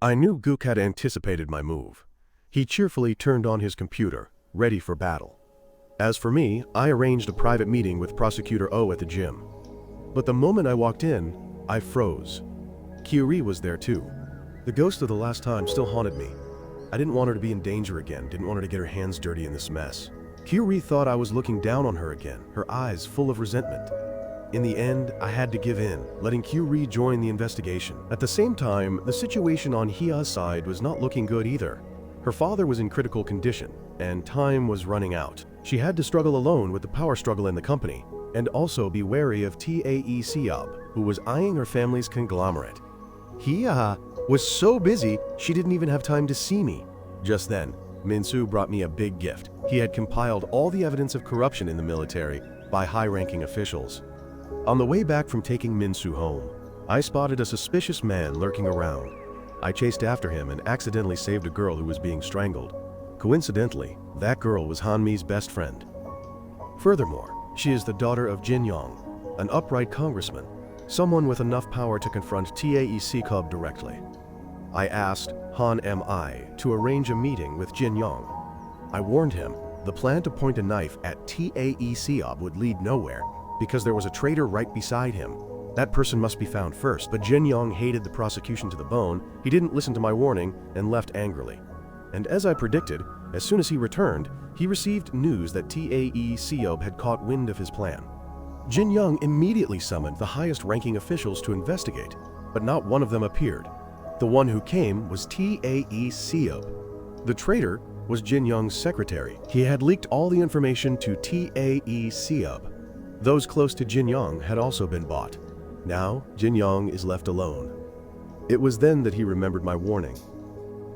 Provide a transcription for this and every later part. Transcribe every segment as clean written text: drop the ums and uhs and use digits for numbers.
I knew Gook had anticipated my move. He cheerfully turned on his computer, ready for battle. As for me, I arranged a private meeting with Prosecutor O at the gym. But the moment I walked in, I froze. Kyuri was there too. The ghost of the last time still haunted me. I didn't want her to be in danger again, didn't want her to get her hands dirty in this mess. Kyuri thought I was looking down on her again, her eyes full of resentment. In the end, I had to give in, letting Kyuri join the investigation. At the same time, the situation on Hia's side was not looking good either. Her father was in critical condition, and time was running out. She had to struggle alone with the power struggle in the company, and also be wary of Tae Seob, who was eyeing her family's conglomerate. Hia was so busy, she didn't even have time to see me. Just then, Minsu brought me a big gift. He had compiled all the evidence of corruption in the military by high-ranking officials. On the way back from taking Minsu home, I spotted a suspicious man lurking around. I chased after him and accidentally saved a girl who was being strangled. Coincidentally, that girl was Hanmi's best friend. Furthermore, she is the daughter of Jin Yong, an upright congressman, someone with enough power to confront Tae Seob directly. I asked Han Mi to arrange a meeting with Jin Yong. I warned him the plan to point a knife at Tae Seob would lead nowhere, because there was a traitor right beside him. That person must be found first, but Jin Yong hated the prosecution to the bone. He didn't listen to my warning and left angrily. And as I predicted, as soon as he returned, he received news that Tae Seob had caught wind of his plan. Jin Yong immediately summoned the highest-ranking officials to investigate, but not one of them appeared. The one who came was Tae Seob. The traitor was Jin Yong's secretary. He had leaked all the information to Tae Seob. Those close to Jin Yong had also been bought. Now, Jin Yong is left alone. It was then that he remembered my warning.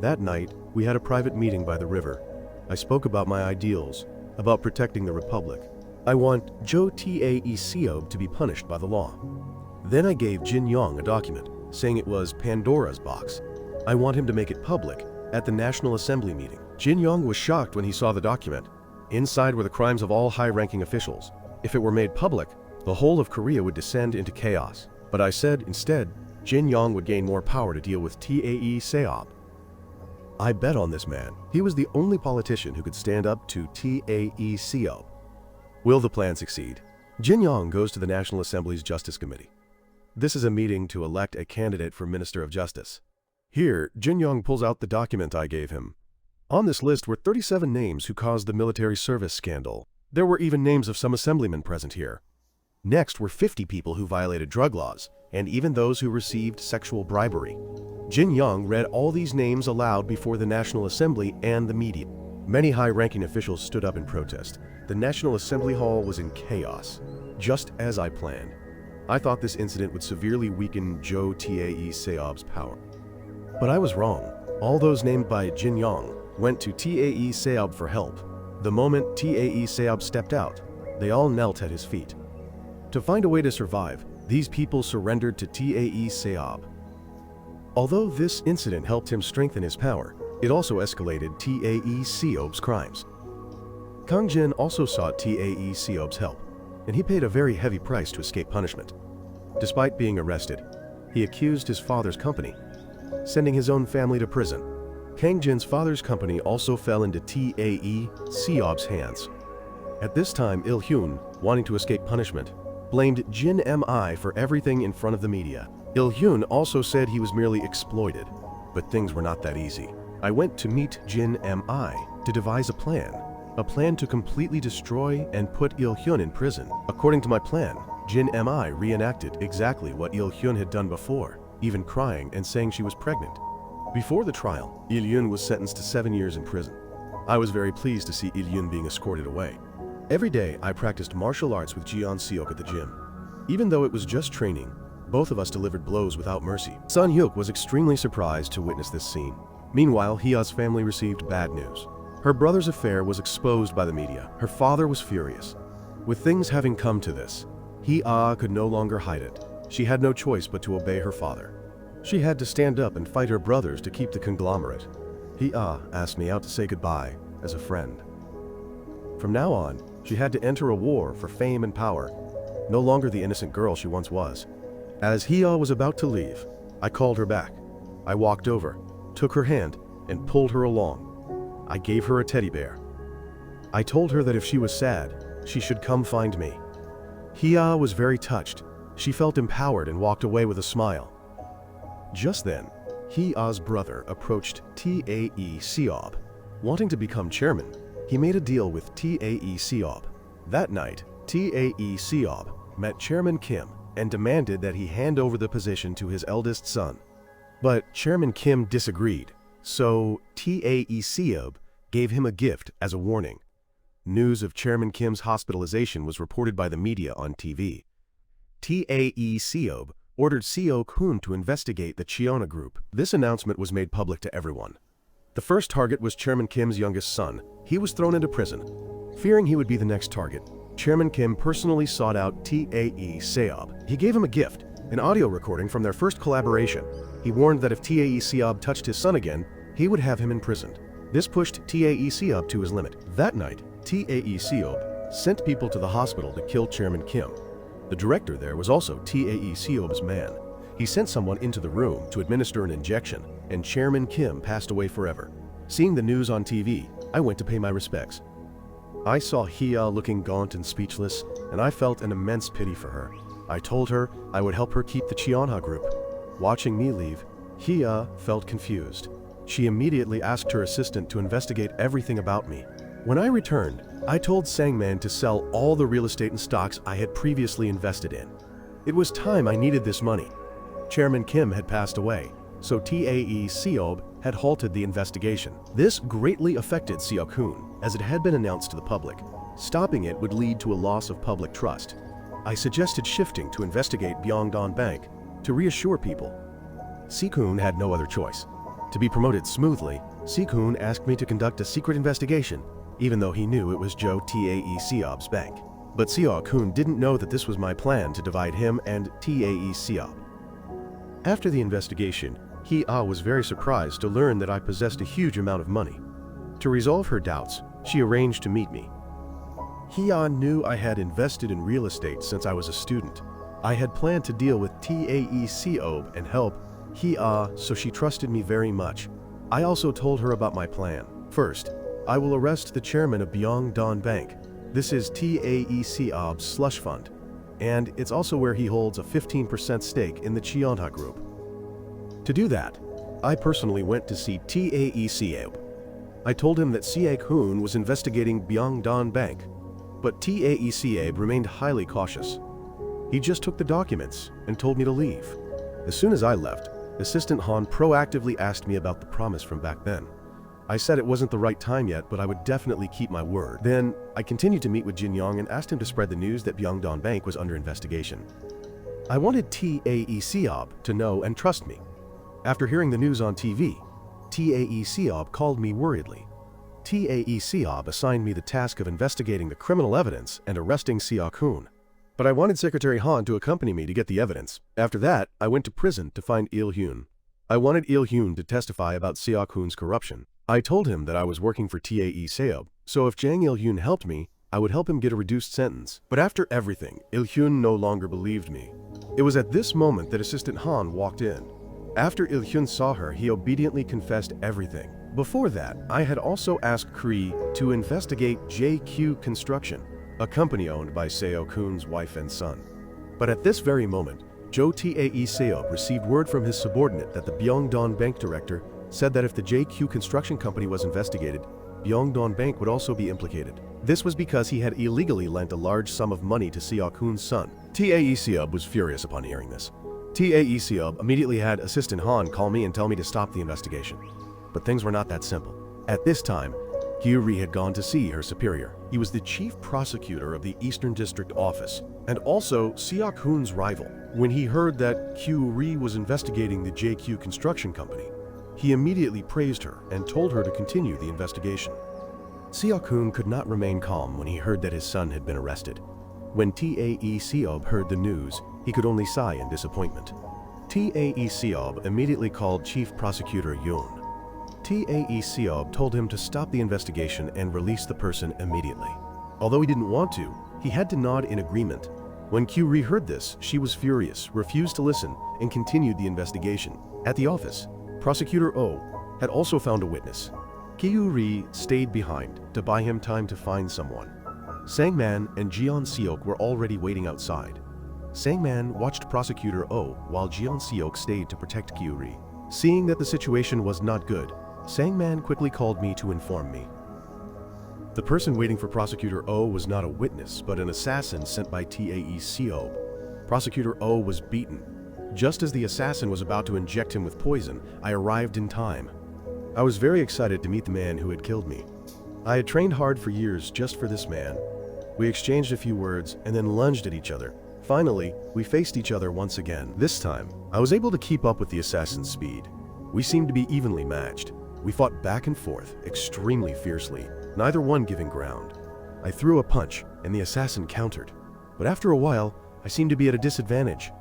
That night, we had a private meeting by the river. I spoke about my ideals, about protecting the Republic. I want Tae Seob to be punished by the law. Then I gave Jin Yong a document, saying it was Pandora's box. I want him to make it public at the National Assembly meeting. Jin Yong was shocked when he saw the document. Inside were the crimes of all high-ranking officials. If it were made public, the whole of Korea would descend into chaos. But I said, instead, Jin Yong would gain more power to deal with Tae Seob. I bet on this man. He was the only politician who could stand up to Tae Seob. Will the plan succeed? Jin Yong goes to the National Assembly's Justice Committee. This is a meeting to elect a candidate for Minister of Justice. Here, Jin Yong pulls out the document I gave him. On this list were 37 names who caused the military service scandal. There were even names of some assemblymen present here. Next were 50 people who violated drug laws, and even those who received sexual bribery. Jin Yong read all these names aloud before the National Assembly and the media. Many high-ranking officials stood up in protest. The National Assembly Hall was in chaos, just as I planned. I thought this incident would severely weaken Tae Seob's power. But I was wrong. All those named by Jin Yong went to Tae Seob for help. The moment Tae Seob stepped out, they all knelt at his feet. To find a way to survive, these people surrendered to Tae Seob. Although this incident helped him strengthen his power, it also escalated Tae Seob's crimes. Kang Jin also sought Tae Seob's help, and he paid a very heavy price to escape punishment. Despite being arrested, he accused his father's company, sending his own family to prison. Kang Jin's father's company also fell into Tae Seob's hands. At this time, Il Hyun, wanting to escape punishment, blamed Jin Mi for everything in front of the media. Il Hyun also said he was merely exploited, but things were not that easy. I went to meet Jin Mi to devise a plan to completely destroy and put Il Hyun in prison. According to my plan, Jin Mi reenacted exactly what Il Hyun had done before, even crying and saying she was pregnant. Before the trial, Il Hyun was sentenced to 7 years in prison. I was very pleased to see Il Hyun being escorted away. Every day, I practiced martial arts with Jeon Seok at the gym. Even though it was just training, both of us delivered blows without mercy. Sun Hyuk was extremely surprised to witness this scene. Meanwhile, Hia's family received bad news. Her brother's affair was exposed by the media. Her father was furious. With things having come to this, Hia could no longer hide it. She had no choice but to obey her father. She had to stand up and fight her brothers to keep the conglomerate. Hia asked me out to say goodbye as a friend. From now on, she had to enter a war for fame and power, no longer the innocent girl she once was. As Hia was about to leave, I called her back. I walked over, took her hand, and pulled her along. I gave her a teddy bear. I told her that if she was sad, she should come find me. Hia was very touched. She felt empowered and walked away with a smile. Just then, Hia's brother approached Tae Seob. Wanting to become chairman, he made a deal with Tae Seob. That night, Tae Seob met Chairman Kim and demanded that he hand over the position to his eldest son. But Chairman Kim disagreed, so Tae Seob gave him a gift as a warning. News of Chairman Kim's hospitalization was reported by the media on TV. Tae Seob ordered Seo-kun to investigate the Cheona group. This announcement was made public to everyone. The first target was Chairman Kim's youngest son. He was thrown into prison. Fearing he would be the next target, Chairman Kim personally sought out Tae Seob. He gave him a gift, an audio recording from their first collaboration. He warned that if Tae Seob touched his son again, he would have him imprisoned. This pushed Tae Seob to his limit. That night, Tae Seob sent people to the hospital to kill Chairman Kim. The director there was also Tae Seob's man. He sent someone into the room to administer an injection, and Chairman Kim passed away forever. Seeing the news on TV, I went to pay my respects. I saw Hia looking gaunt and speechless, and I felt an immense pity for her. I told her I would help her keep the Cheonha group. Watching me leave, Hia felt confused. She immediately asked her assistant to investigate everything about me. When I returned, I told Sangman to sell all the real estate and stocks I had previously invested in. It was time I needed this money. Chairman Kim had passed away, so Tae Seob had halted the investigation. This greatly affected Seo-kun, as it had been announced to the public. Stopping it would lead to a loss of public trust. I suggested shifting to investigate Byongdon Bank to reassure people. Seo-kun had no other choice. To be promoted smoothly, Seo-kun asked me to conduct a secret investigation, even though he knew it was Tae Seob's bank. But Seo-kun didn't know that this was my plan to divide him and Tae Seob. After the investigation, Hia was very surprised to learn that I possessed a huge amount of money. To resolve her doubts, she arranged to meet me. Hia knew I had invested in real estate since I was a student. I had planned to deal with Tae Seob and help Hia, so she trusted me very much. I also told her about my plan. First, I will arrest the chairman of Byongdon Bank. This is Tae Seob's slush fund, and it's also where he holds a 15% stake in the Cheonha group. To do that, I personally went to see Tae Seob. I told him that Seo-kun was investigating Byongdon Bank, but Tae Seob remained highly cautious. He just took the documents and told me to leave. As soon as I left, Assistant Han proactively asked me about the promise from back then. I said it wasn't the right time yet, but I would definitely keep my word. Then, I continued to meet with Jin Yong and asked him to spread the news that Byongdon Bank was under investigation. I wanted Tae Seob to know and trust me. After hearing the news on TV, Tae Seob called me worriedly. Tae Seob assigned me the task of investigating the criminal evidence and arresting Seo-kun. But I wanted Secretary Han to accompany me to get the evidence. After that, I went to prison to find Il-hyun. I wanted Il-hyun to testify about Seo-kun's corruption. I told him that I was working for Tae Seob, so if Jang Il-hyun helped me, I would help him get a reduced sentence. But after everything, Il-hyun no longer believed me. It was at this moment that Assistant Han walked in. After Il-hyun saw her, he obediently confessed everything. Before that, I had also asked Kree to investigate JQ Construction, a company owned by Seo-kun's wife and son. But at this very moment, Tae Seob received word from his subordinate that the Byongdon Bank director said that if the JQ Construction Company was investigated, Byongdon Bank would also be implicated. This was because he had illegally lent a large sum of money to Seo-kun's son. Tae Seob was furious upon hearing this. Tae Seob immediately had Assistant Han call me and tell me to stop the investigation. But things were not that simple. At this time, Kyu-ri had gone to see her superior. He was the chief prosecutor of the Eastern District Office, and also Seo-kun's rival. When he heard that Kyu-ri was investigating the JQ Construction Company, he immediately praised her and told her to continue the investigation. Seo-kun could not remain calm when he heard that his son had been arrested. When Tae Seob heard the news, he could only sigh in disappointment. Tae Seob immediately called Chief Prosecutor Yoon. Tae Seob told him to stop the investigation and release the person immediately. Although he didn't want to, he had to nod in agreement. When Kyu-ri heard this, she was furious, refused to listen, and continued the investigation. At the office, Prosecutor Oh had also found a witness. Kyu-ri stayed behind to buy him time to find someone. Sang-man and Jeon-seok were already waiting outside. Sang-man watched Prosecutor Oh while Jeon-seok stayed to protect Kyu-ri. Seeing that the situation was not good, Sang-man quickly called me to inform me. The person waiting for Prosecutor Oh was not a witness, but an assassin sent by Tae Seob. Prosecutor Oh was beaten. Just as the assassin was about to inject him with poison, I arrived in time. I was very excited to meet the man who had killed me. I had trained hard for years just for this man. We exchanged a few words and then lunged at each other. Finally, we faced each other once again. This time, I was able to keep up with the assassin's speed. We seemed to be evenly matched. We fought back and forth, extremely fiercely, neither one giving ground. I threw a punch, and the assassin countered. But after a while, I seemed to be at a disadvantage.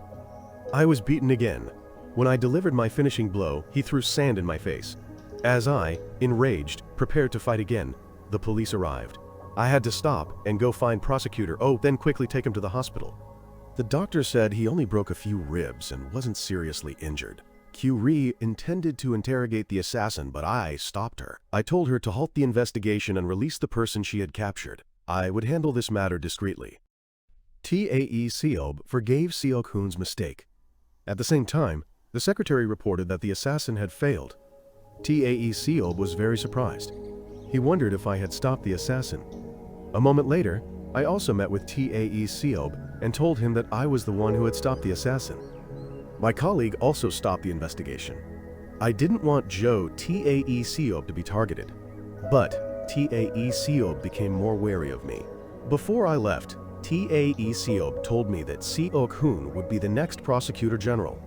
I was beaten again. When I delivered my finishing blow, he threw sand in my face. As I, enraged, prepared to fight again, the police arrived. I had to stop and go find Prosecutor Oh, then quickly take him to the hospital. The doctor said he only broke a few ribs and wasn't seriously injured. Kyu-ri intended to interrogate the assassin, but I stopped her. I told her to halt the investigation and release the person she had captured. I would handle this matter discreetly. Tae Seob forgave Seok-hoon's mistake. At the same time, the secretary reported that the assassin had failed. Tae Seob was very surprised. He wondered if I had stopped the assassin. A moment later, I also met with Tae Seob and told him that I was the one who had stopped the assassin. My colleague also stopped the investigation. I didn't want Tae Seob to be targeted, but Tae Seob became more wary of me. Before I left, Tae Seob told me that Seok-hoon would be the next prosecutor general.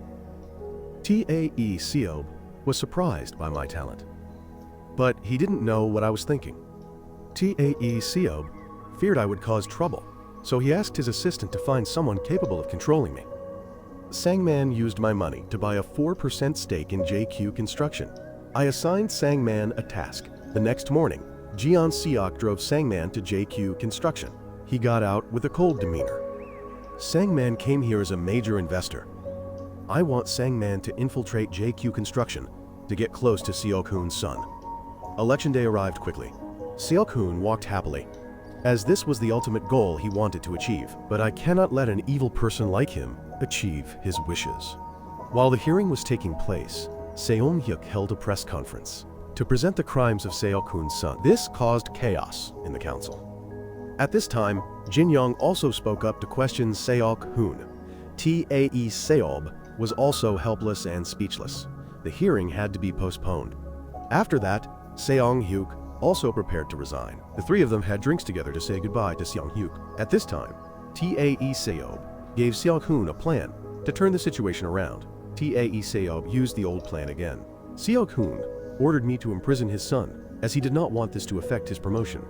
Tae Seob was surprised by my talent, but he didn't know what I was thinking. Tae Seob feared I would cause trouble, so he asked his assistant to find someone capable of controlling me. Sang-man used my money to buy a 4% stake in JQ Construction. I assigned Sang-man a task. The next morning, Jeon-seok drove Sang-man to JQ Construction. He got out with a cold demeanor. Sang-man came here as a major investor. I want Sang-man to infiltrate JQ Construction to get close to Seok-hoon's son. Election day arrived quickly. Seok-hoon walked happily, as this was the ultimate goal he wanted to achieve. But I cannot let an evil person like him achieve his wishes. While the hearing was taking place, Seong-hyuk held a press conference to present the crimes of Seok-hoon's son. This caused chaos in the council. At this time, Jin-young also spoke up to question Seok-hoon. Tae Seob was also helpless and speechless. The hearing had to be postponed. After that, Seong-hyuk also prepared to resign. The three of them had drinks together to say goodbye to Seong-hyuk. At this time, Tae Seob gave Seok-hoon a plan to turn the situation around. Tae Seob used the old plan again. Seok-hoon ordered me to imprison his son, as he did not want this to affect his promotion.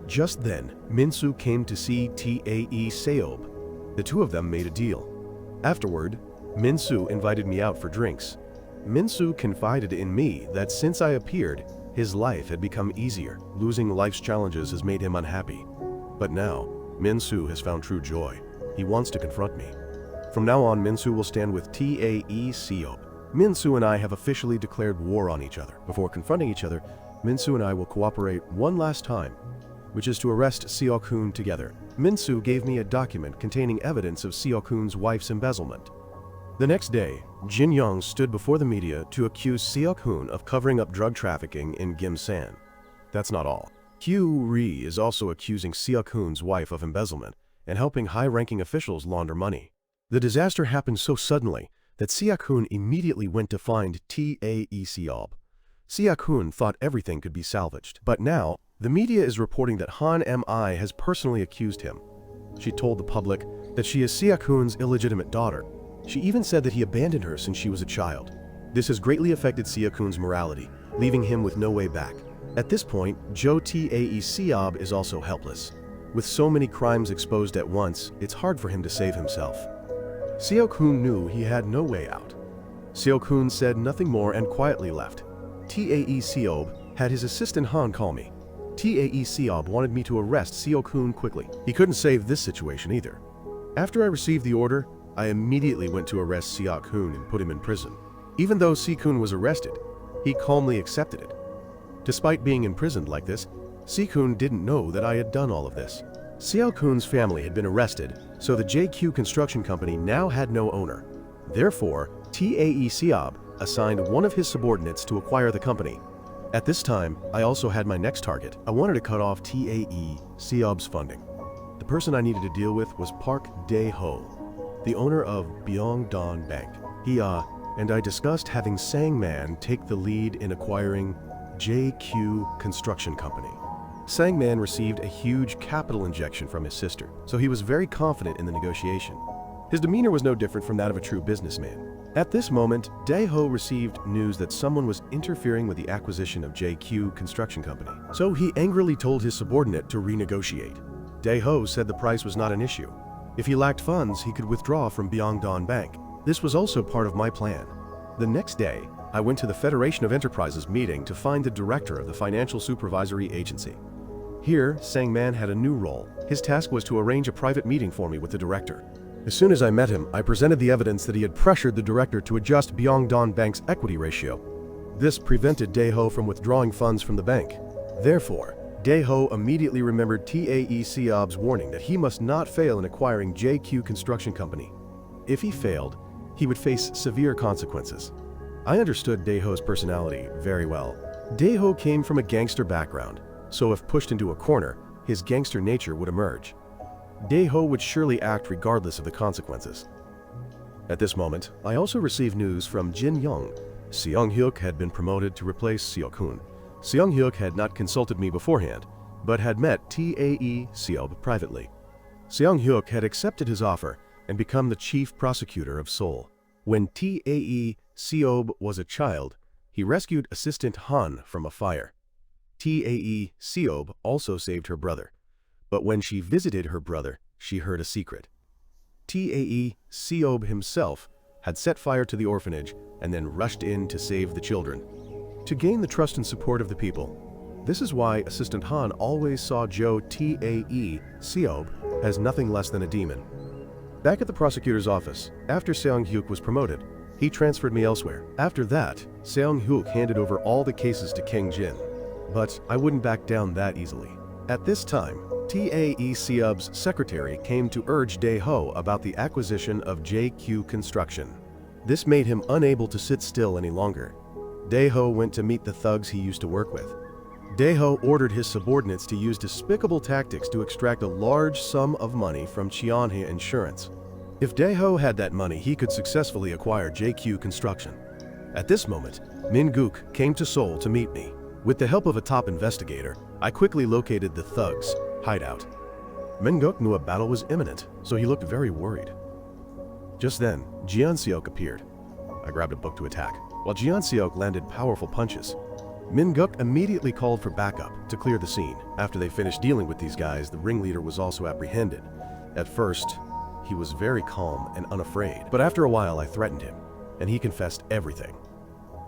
Just then, Min-soo came to see Tae Seob. The two of them made a deal. Afterward, Min-soo invited me out for drinks. Min-soo confided in me that since I appeared, his life had become easier. Losing life's challenges has made him unhappy. But now, Min-soo has found true joy. He wants to confront me. From now on, Min-soo will stand with Tae Seob. Min-soo and I have officially declared war on each other. Before confronting each other, Min-soo and I will cooperate one last time, which is to arrest Seok-hoon together. Min-soo gave me a document containing evidence of Seok-hoon's wife's embezzlement. The next day, Jin-young stood before the media to accuse Seok-hoon of covering up drug trafficking in Gimsan. That's not all. Kyu-ri is also accusing Seok-hoon's wife of embezzlement and helping high-ranking officials launder money. The disaster happened so suddenly that Seok-hoon immediately went to find Tae Seob. Seok-hoon thought everything could be salvaged, but now the media is reporting that Han Mi has personally accused him. She told the public that she is Seok-hoon's illegitimate daughter. She even said that he abandoned her since she was a child. This has greatly affected Seok-hoon's morality, leaving him with no way back. At this point, Tae Seob is also helpless. With so many crimes exposed at once, it's hard for him to save himself. Seok-hoon knew he had no way out. Seok-hoon said nothing more and quietly left. Tae Seob had his assistant Han call me. Tae Seob wanted me to arrest Seok-hoon quickly. He couldn't save this situation either. After I received the order, I immediately went to arrest Seok-hoon and put him in prison. Even though Seok-hoon was arrested, He calmly accepted it. Despite being imprisoned like this, Si-kun didn't know that I had done all of this. Xiao-kun's family had been arrested, so the JQ Construction Company now had no owner. Therefore, TAE Seob assigned one of his subordinates to acquire the company. At this time, I also had my next target. I wanted to cut off TAE Seob's funding. The person I needed to deal with was Park Dae-ho, the owner of Byongdon Bank. He and I discussed having Sang-man take the lead in acquiring JQ Construction Company. Sang-man received a huge capital injection from his sister, so he was very confident in the negotiation. His demeanor was no different from that of a true businessman. At this moment, Dae-ho received news that someone was interfering with the acquisition of JQ Construction Company, so he angrily told his subordinate to renegotiate. Dae-ho said the price was not an issue. If he lacked funds, he could withdraw from Byongdon Bank. This was also part of my plan. The next day, I went to the Federation of Enterprises meeting to find the director of the Financial Supervisory Agency. Here, Sang-man had a new role. His task was to arrange a private meeting for me with the director. As soon as I met him, I presented the evidence that he had pressured the director to adjust Byongdon Bank's equity ratio. This prevented Dae-ho from withdrawing funds from the bank. Therefore, Dae-ho immediately remembered TAE Seob's warning that he must not fail in acquiring JQ Construction Company. If he failed, he would face severe consequences. I understood Dae-ho's personality very well. Dae-ho came from a gangster background, so if pushed into a corner, his gangster nature would emerge. Dae-ho would surely act regardless of the consequences. At this moment, I also received news from Jin Young. Seong-hyuk had been promoted to replace Seo-kun. Seong-hyuk had not consulted me beforehand, but had met TAE Seob privately. Seong-hyuk had accepted his offer and become the chief prosecutor of Seoul. When TAE Seob was a child, he rescued Assistant Han from a fire. TAE Seob also saved her brother, but when she visited her brother, she heard a secret. TAE Seob himself had set fire to the orphanage and then rushed in to save the children. To gain the trust and support of the people, this is why Assistant Han always saw Joe TAE Seob as nothing less than a demon. Back at the prosecutor's office, after Seong-hyuk was promoted, he transferred me elsewhere. After that, Seong-hyuk handed over all the cases to King Jin. But I wouldn't back down that easily. At this time, TAE Seob's secretary came to urge Dae-ho about the acquisition of JQ Construction. This made him unable to sit still any longer. Dae-ho went to meet the thugs he used to work with. Dae-ho ordered his subordinates to use despicable tactics to extract a large sum of money from Cheonhae Insurance. If Dae-ho had that money, he could successfully acquire JQ Construction. At this moment, Min-guk came to Seoul to meet me. With the help of a top investigator, I quickly located the thugs' hideout. Min-guk knew a battle was imminent, so he looked very worried. Just then, Jeon-seok appeared. I grabbed a book to attack, while Jeon-seok landed powerful punches. Min-guk immediately called for backup to clear the scene. After they finished dealing with these guys, the ringleader was also apprehended. At first, he was very calm and unafraid, but after a while I threatened him, and he confessed everything.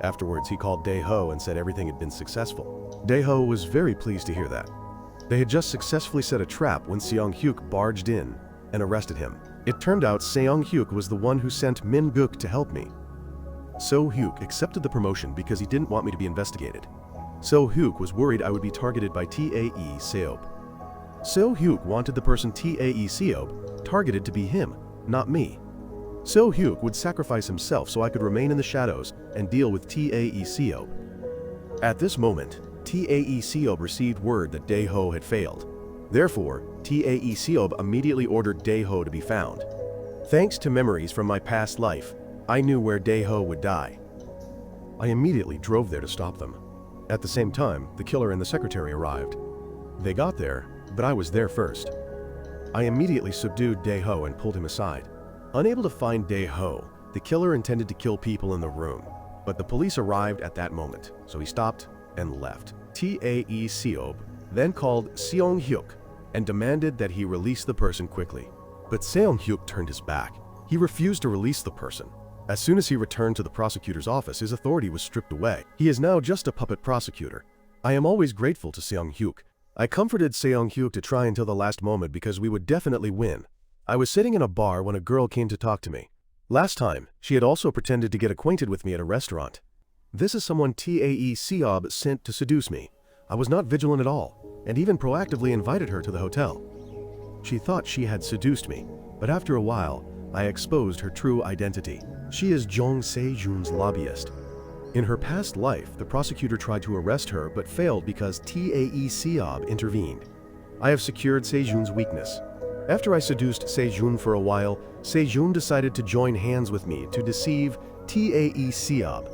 Afterwards, he called Dae-ho and said everything had been successful. Dae-ho was very pleased to hear that. They had just successfully set a trap when Seong-hyuk barged in and arrested him. It turned out Seong-hyuk was the one who sent Min-guk to help me. So-hyuk accepted the promotion because he didn't want me to be investigated. So-hyuk was worried I would be targeted by TAE Seob. So-hyuk wanted the person TAE Seob targeted to be him, not me. So-hyuk would sacrifice himself so I could remain in the shadows and deal with TAE Seob. At this moment, TAE Seob received word that Dae-ho had failed. Therefore, TAE Seob immediately ordered Dae-ho to be found. Thanks to memories from my past life, I knew where Dae-ho would die. I immediately drove there to stop them. At the same time, the killer and the secretary arrived. They got there, but I was there first. I immediately subdued Dae-ho and pulled him aside. Unable to find Dae-ho, the killer intended to kill people in the room, but the police arrived at that moment, so he stopped and left. TAE Seob then called Seong-hyuk and demanded that he release the person quickly. But Seong-hyuk turned his back. He refused to release the person. As soon as he returned to the prosecutor's office, his authority was stripped away. He is now just a puppet prosecutor. I am always grateful to Seong-hyuk. I comforted Seong-hyuk to try until the last moment because we would definitely win. I was sitting in a bar when a girl came to talk to me. Last time, she had also pretended to get acquainted with me at a restaurant. This is someone Tae Seob sent to seduce me. I was not vigilant at all, and even proactively invited her to the hotel. She thought she had seduced me, but after a while, I exposed her true identity. She is Jong Se-jun's lobbyist. In her past life, the prosecutor tried to arrest her but failed because Tae Seob intervened. I have secured Se-jun's weakness. After I seduced Se-jun for a while, Se-jun decided to join hands with me to deceive Tae Seob.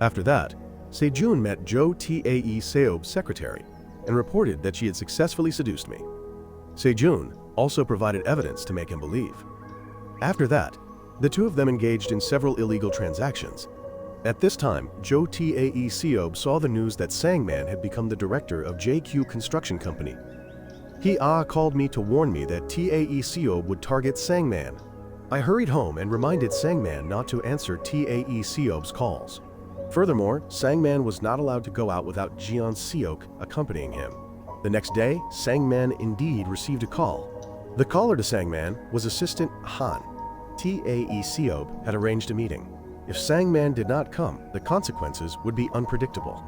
After that, Se-jun met Tae Seob's secretary and reported that she had successfully seduced me. Se-jun also provided evidence to make him believe. After that, the two of them engaged in several illegal transactions. At this time, Tae Seob saw the news that Sangman had become the director of JQ Construction Company. He called me to warn me that Tae Seob would target Sangman. I hurried home and reminded Sangman not to answer Tae Seob's calls. Furthermore, Sangman was not allowed to go out without Jeon Seok accompanying him. The next day, Sangman indeed received a call. The caller to Sangman was assistant Han. Tae Seob had arranged a meeting. If Sangman did not come, the consequences would be unpredictable.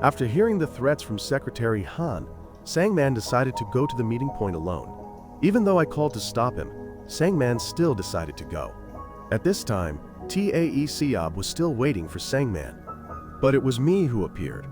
After hearing the threats from Secretary Han, Sangman decided to go to the meeting point alone. Even though I called to stop him, Sangman still decided to go. At this time, Tae Seob was still waiting for Sangman, but it was me who appeared.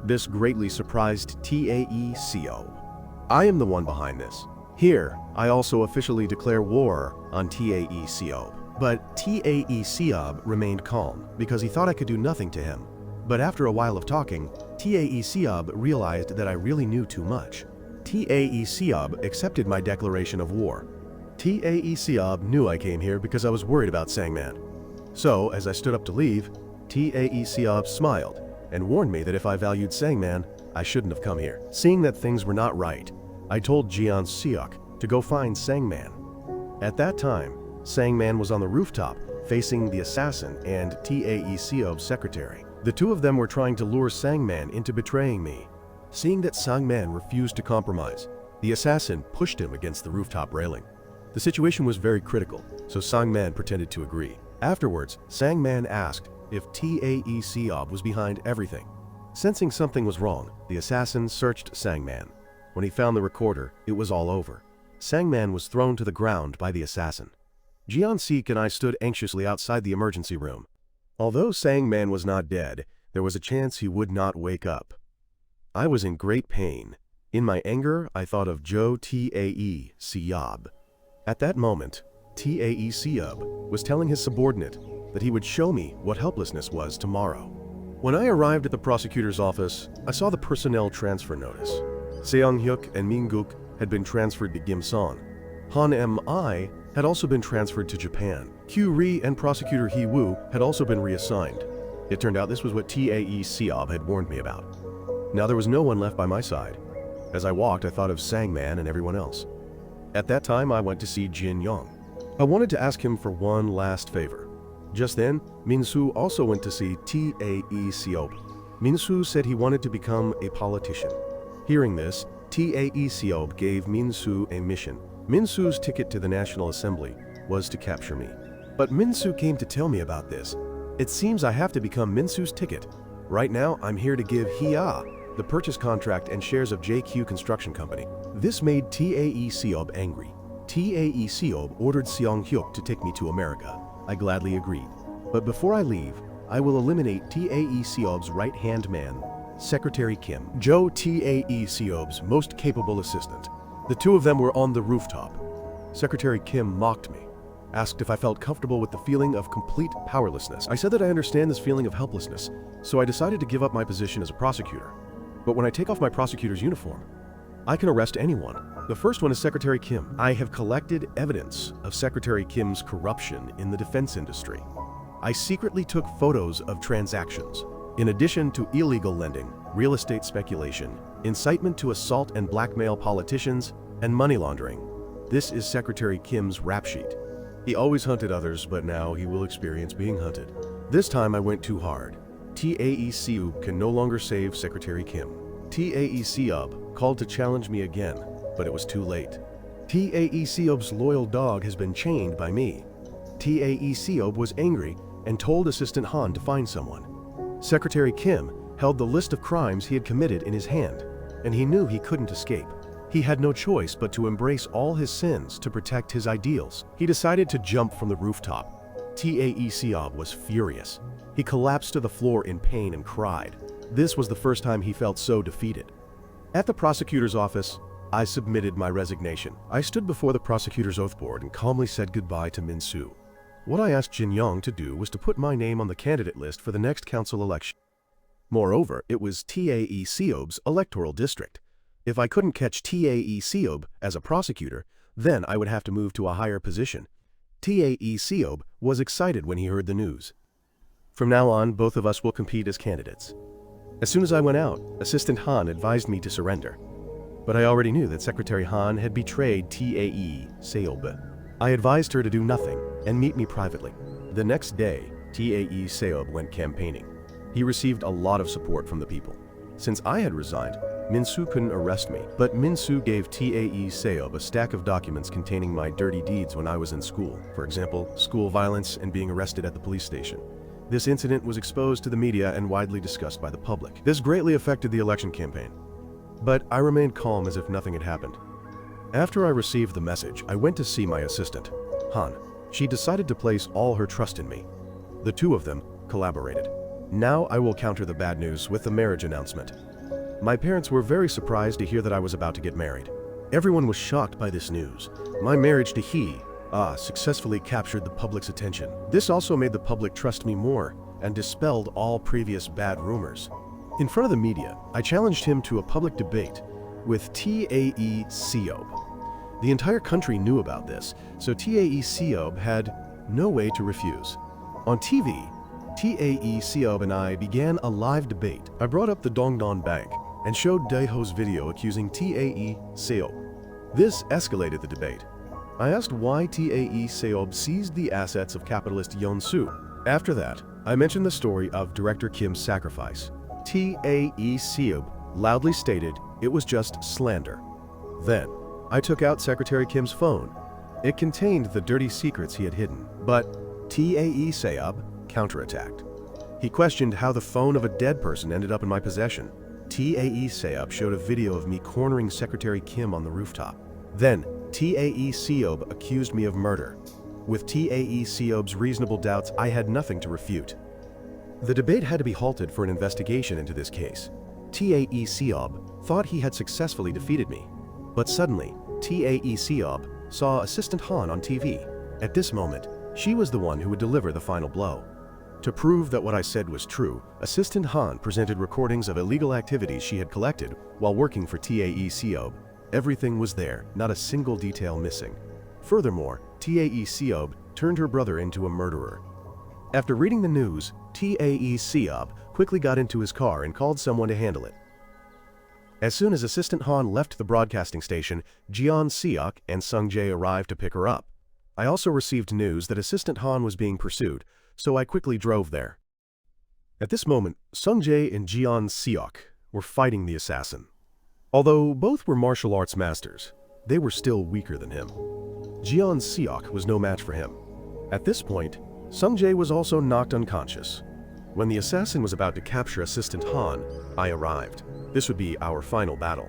This greatly surprised Tae Seob. I am the one behind this. Here, I also officially declare war on Tae Seob. But Tae Seob remained calm because he thought I could do nothing to him. But after a while of talking, Tae Seob realized that I really knew too much. Tae Seob accepted my declaration of war. Tae Seob knew I came here because I was worried about Sangman. So, as I stood up to leave, Tae Seob smiled and warned me that if I valued Sangman, I shouldn't have come here. Seeing that things were not right, I told Jeon Seok to go find Sangman. At that time, Sangman was on the rooftop, facing the assassin and Tae Seob's secretary. The two of them were trying to lure Sangman into betraying me. Seeing that Sangman refused to compromise, the assassin pushed him against the rooftop railing. The situation was very critical, so Sangman pretended to agree. Afterwards, Sangman asked if Tae Seob was behind everything. Sensing something was wrong, the assassin searched Sangman. When he found the recorder, it was all over. Sangman was thrown to the ground by the assassin. Jeon Seok and I stood anxiously outside the emergency room. Although Sangman was not dead, there was a chance he would not wake up. I was in great pain. In my anger, I thought of Tae Seob. At that moment, Tae Seob was telling his subordinate that he would show me what helplessness was tomorrow. When I arrived at the prosecutor's office, I saw the personnel transfer notice. Seong-hyuk and Min-guk had been transferred to Gimsan. Han M.I. had also been transferred to Japan. Q-ri and Prosecutor Hee-woo had also been reassigned. It turned out this was what Tae Seob had warned me about. Now there was no one left by my side. As I walked, I thought of Sangman and everyone else. At that time, I went to see Jin Young. I wanted to ask him for one last favor. Just then, Min-soo also went to see Tae Seob. Min-soo said he wanted to become a politician. Hearing this, Tae Seob gave Min-soo a mission. Min-soo's ticket to the National Assembly was to capture me. But Min-soo came to tell me about this. It seems I have to become Min-soo's ticket. Right now, I'm here to give Hia the purchase contract and shares of JQ Construction Company. This made Tae Seob angry. Tae Seob ordered Seong-hyuk to take me to America. I gladly agreed. But before I leave, I will eliminate Tae Seob's right-hand man, Secretary Kim, Tae Seob's most capable assistant. The two of them were on the rooftop. Secretary Kim mocked me, asked if I felt comfortable with the feeling of complete powerlessness. I said that I understand this feeling of helplessness, so I decided to give up my position as a prosecutor. But when I take off my prosecutor's uniform, I can arrest anyone. The first one is Secretary Kim. I have collected evidence of Secretary Kim's corruption in the defense industry. I secretly took photos of transactions. In addition to illegal lending, real estate speculation, incitement to assault and blackmail politicians, and money laundering. This is Secretary Kim's rap sheet. He always hunted others, but now he will experience being hunted. This time I went too hard. Tae Seob can no longer save Secretary Kim. Tae Seob called to challenge me again, but it was too late. Tae Seob's loyal dog has been chained by me. Tae Seob was angry and told Assistant Han to find someone. Secretary Kim held the list of crimes he had committed in his hand, and he knew he couldn't escape. He had no choice but to embrace all his sins to protect his ideals. He decided to jump from the rooftop. Tae Seob was furious. He collapsed to the floor in pain and cried. This was the first time he felt so defeated. At the prosecutor's office, I submitted my resignation. I stood before the prosecutor's oath board and calmly said goodbye to Min-soo. What I asked Jin Yong to do was to put my name on the candidate list for the next council election. Moreover, it was Tae Seob's electoral district. If I couldn't catch Tae Seob as a prosecutor, then I would have to move to a higher position. Tae Seob was excited when he heard the news. From now on, both of us will compete as candidates. As soon as I went out, Assistant Han advised me to surrender. But I already knew that Secretary Han had betrayed Tae Seob. I advised her to do nothing and meet me privately. The next day, Tae Seob went campaigning. He received a lot of support from the people. Since I had resigned, Min-soo couldn't arrest me, but Min-soo gave Tae Seob a stack of documents containing my dirty deeds when I was in school. For example, school violence and being arrested at the police station. This incident was exposed to the media and widely discussed by the public. This greatly affected the election campaign. But I remained calm as if nothing had happened. After I received the message, I went to see my assistant, Han. She decided to place all her trust in me. The two of them collaborated. Now I will counter the bad news with the marriage announcement. My parents were very surprised to hear that I was about to get married. Everyone was shocked by this news. My marriage to He successfully captured the public's attention. This also made the public trust me more and dispelled all previous bad rumors. In front of the media, I challenged him to a public debate with Tae Seob. The entire country knew about this, so Tae Seob had no way to refuse. On TV, Tae Seob and I began a live debate. I brought up the Dongdon Bank and showed Daeho's video accusing Tae Seob. This escalated the debate. I asked why Tae Seob seized the assets of capitalist Yeon-soo. After that, I mentioned the story of Director Kim's sacrifice. Tae Seob loudly stated it was just slander. Then, I took out Secretary Kim's phone. It contained the dirty secrets he had hidden, but Tae Seob counterattacked. He questioned how the phone of a dead person ended up in my possession. Tae Seob showed a video of me cornering Secretary Kim on the rooftop. Then, Tae Seob accused me of murder. With Tae Seob's reasonable doubts, I had nothing to refute. The debate had to be halted for an investigation into this case. Tae Seob thought he had successfully defeated me. But suddenly, Tae Seob saw Assistant Han on TV. At this moment, she was the one who would deliver the final blow. To prove that what I said was true, Assistant Han presented recordings of illegal activities she had collected while working for Tae Seob. Everything was there, not a single detail missing. Furthermore, Tae Seob turned her brother into a murderer. After reading the news, Tae Seob quickly got into his car and called someone to handle it. As soon as Assistant Han left the broadcasting station, Jeon Seok and Sung Jae arrived to pick her up. I also received news that Assistant Han was being pursued, so I quickly drove there. At this moment, Sung Jae and Jeon Seok were fighting the assassin. Although both were martial arts masters, they were still weaker than him. Jeon Seok was no match for him. At this point, Sung Jae was also knocked unconscious. When the assassin was about to capture Assistant Han, I arrived. This would be our final battle.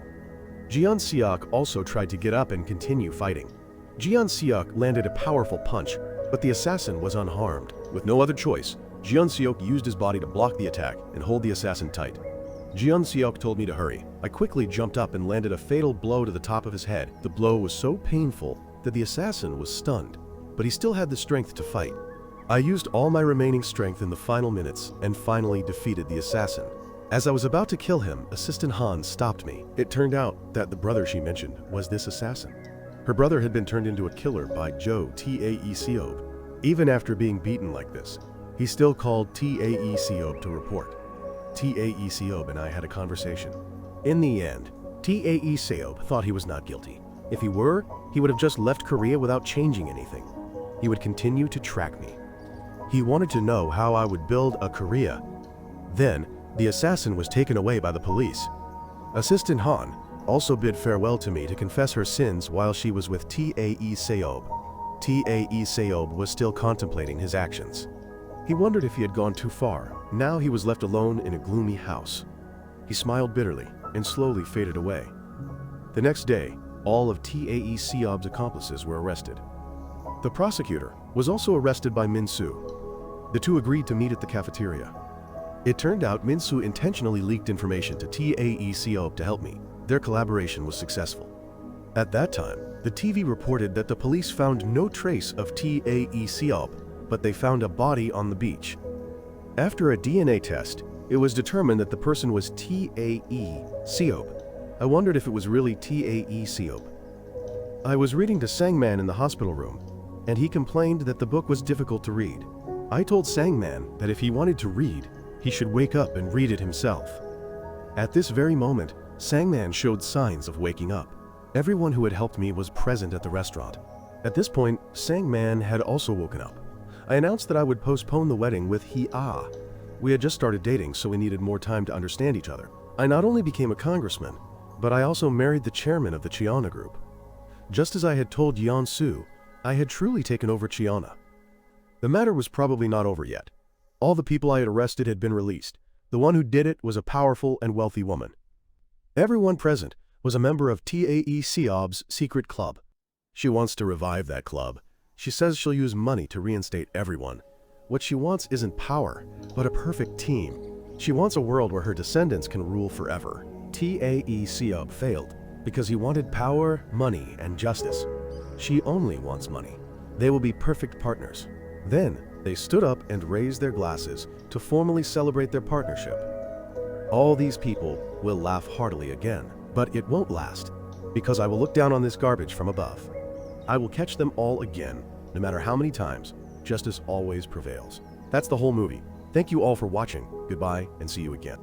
Jeon Seok also tried to get up and continue fighting. Jeon Seok landed a powerful punch, but the assassin was unharmed. With no other choice, Jeon Seok used his body to block the attack and hold the assassin tight. Jeon Seok told me to hurry. I quickly jumped up and landed a fatal blow to the top of his head. The blow was so painful that the assassin was stunned, but he still had the strength to fight. I used all my remaining strength in the final minutes and finally defeated the assassin. As I was about to kill him, Assistant Han stopped me. It turned out that the brother she mentioned was this assassin. Her brother had been turned into a killer by Tae Seob. Even after being beaten like this, he still called Tae Seob to report. Tae Seob and I had a conversation. In the end, Tae Seob thought he was not guilty. If he were, he would have just left Korea without changing anything. He would continue to track me. He wanted to know how I would build a Korea. Then, the assassin was taken away by the police. Assistant Han also bid farewell to me to confess her sins while she was with Tae Seob. Tae Seob was still contemplating his actions. He wondered if he had gone too far. Now he was left alone in a gloomy house. He smiled bitterly and slowly faded away. The next day, all of TAE Seob's accomplices were arrested. The prosecutor was also arrested by Min-soo. The two agreed to meet at the cafeteria. It turned out Min-soo intentionally leaked information to TAE Seob to help me. Their collaboration was successful. At that time, the TV reported that the police found no trace of TAE Seob, but they found a body on the beach. After a DNA test, it was determined that the person was TAE Seob. I wondered if it was really TAE Seob. I was reading to Sangman in the hospital room, and he complained that the book was difficult to read. I told Sangman that if he wanted to read, he should wake up and read it himself. At this very moment, Sangman showed signs of waking up. Everyone who had helped me was present at the restaurant. At this point, Sangman had also woken up. I announced that I would postpone the wedding with Hee-ah. We had just started dating, so we needed more time to understand each other. I not only became a congressman, but I also married the chairman of the Chiana group. Just as I had told Yeon-soo, I had truly taken over Chiana. The matter was probably not over yet. All the people I had arrested had been released. The one who did it was a powerful and wealthy woman. Everyone present was a member of TAE Seob's secret club. She wants to revive that club. She says she'll use money to reinstate everyone. What she wants isn't power, but a perfect team. She wants a world where her descendants can rule forever. TAE Seob failed because he wanted power, money, and justice. She only wants money. They will be perfect partners. Then, they stood up and raised their glasses to formally celebrate their partnership. All these people will laugh heartily again, but it won't last, because I will look down on this garbage from above. I will catch them all again, no matter how many times. Justice always prevails. That's the whole movie. Thank you all for watching. Goodbye, and see you again.